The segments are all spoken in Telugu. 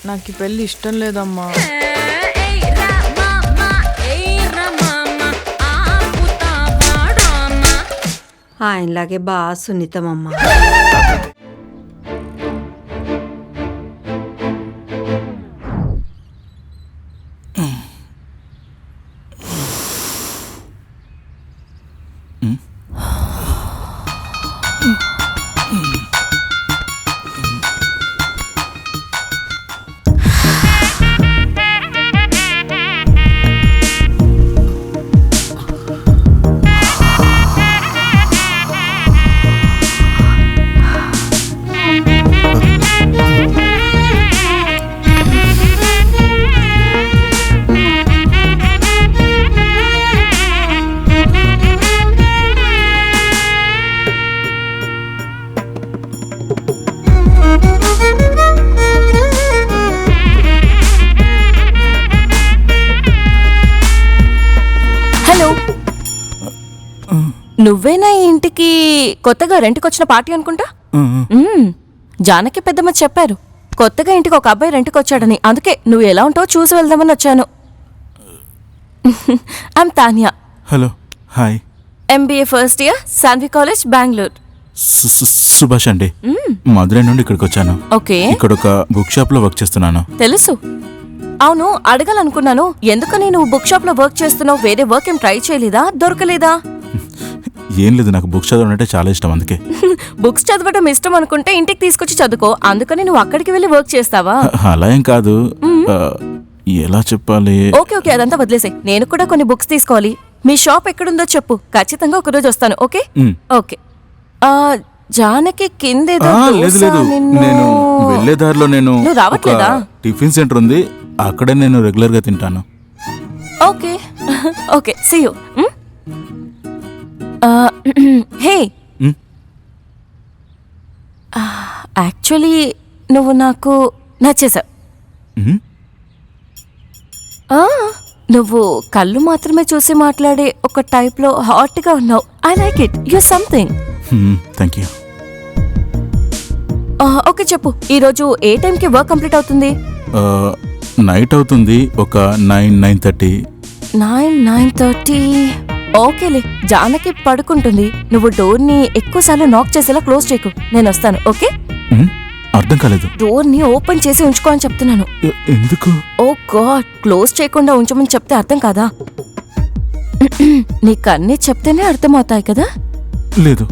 నాకు ఈ పెళ్ళి ఇష్టం లేదమ్మా. ఆయనలాగే బాగా సున్నితమమ్మా. నువ్వేనా ఈ ఇంటికి కొత్తగా రెంట్కొచ్చిన పార్టీ అనుకుంటా? జానకి పెద్దమ్మ చెప్పారు కొత్తగా ఇంటికి ఒక అబ్బాయి రెంట్కొచ్చాడని. అందుకే నువ్వు ఎలా ఉంటావో చూసి వెళ్దామని వచ్చాను. I'm Tania. Hello, hi. MBA first year, Saanvi college, Bengaluru. Subhash అండి. మధురై నుండి ఇక్కడికి వచ్చాను. ఓకే. ఇక్కడ ఒక బుక్ షాప్ లో వర్క్ చేస్తున్నాను. తెలుసు. అవును, అడగాలనుకున్నాను, ఎందుకని నువ్వు బుక్ షాప్ లో వర్క్ చేస్తున్నావు? వేరే వర్క్ ఏం ట్రై చేయలేదా? దొరకలేదా? ఏం లేదు, నాకు బుక్స్ చదవడం అంటే చాలా ఇష్టం, అందుకే. బుక్స్ చదవడం ఇష్టం అనుకుంటే ఇంటికి తీసుకొచ్చి చదువుకో. అందుకని నువ్వు అక్కడికి వెళ్ళి వర్క్ చేస్తావా? అలా ఏం కాదు, ఎలా చెప్పాలి. ఓకే ఓకే, అదంతా వదిలేసే. నేను కూడా కొన్ని బుక్స్ తీసుకోవాలి. మీ షాప్ ఎక్కడుందో చెప్పు, ఖచ్చితంగా ఒకరోజు వస్తాను. Okay okay. జానకి కిందేదో లేదు లేదు, నేను వెళ్లే దారిలో నువ్వు రావట్లేదా? టిఫిన్ సెంటర్ ఉంది, అక్కడే నేను రెగ్యులర్ గా తింటాను. Okay okay, see you. Hey, actually నువ్వు నాకు నచ్చేసావు. నువ్వు కళ్ళు మాత్రమే చూసి మాట్లాడే ఒక టైప్ లో హాట్ గా ఉన్నావు. I like it. You something. Thank you. Okay చెప్పు, ఈరోజు ఏ టైంకి వర్క్ కంప్లీట్ అవుతుంది? నైట్ అవుతుంది, ఒక 9-9:30. 9-9:30. ఓకేలే, జానకి పడుకుంటుంది. నువ్వు డోర్ ని ఎక్కువసార్లు నాక్ చేసేలా క్లోజ్ చేయకు. నేను వస్తాను. ఓకే? అర్థం కాలేదు. డోర్ ని ఓపెన్ చేసి ఉంచుకో అని చెప్తున్నాను. ఎందుకు? ఓ గాడ్, క్లోజ్ చేయకుండా ఉంచమని చెప్తే అర్థం కాదా? నీకన్నీ చెప్తేనే అర్థమవుతాయి కదా? లేదు,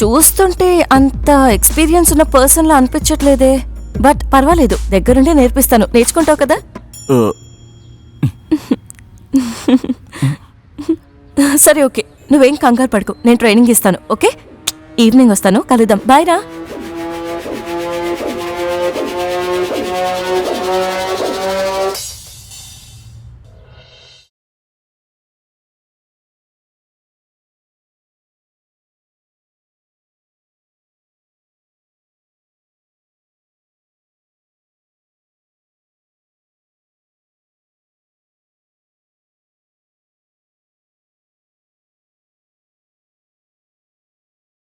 చూస్తుంటే అంత ఎక్స్పీరియన్స్ ఉన్న పర్సన్ లా అనిపించట్లేదే. బట్ పర్వాలేదు, దగ్గరుండి నేర్పిస్తాను. నేర్చుకుంటావు కదా? సరే ఓకే, నువ్వేం కంగారు పడుకో, నేను ట్రైనింగ్ ఇస్తాను. ఓకే, ఈవినింగ్ వస్తాను, కలుద్దాం. బాయ్ రా.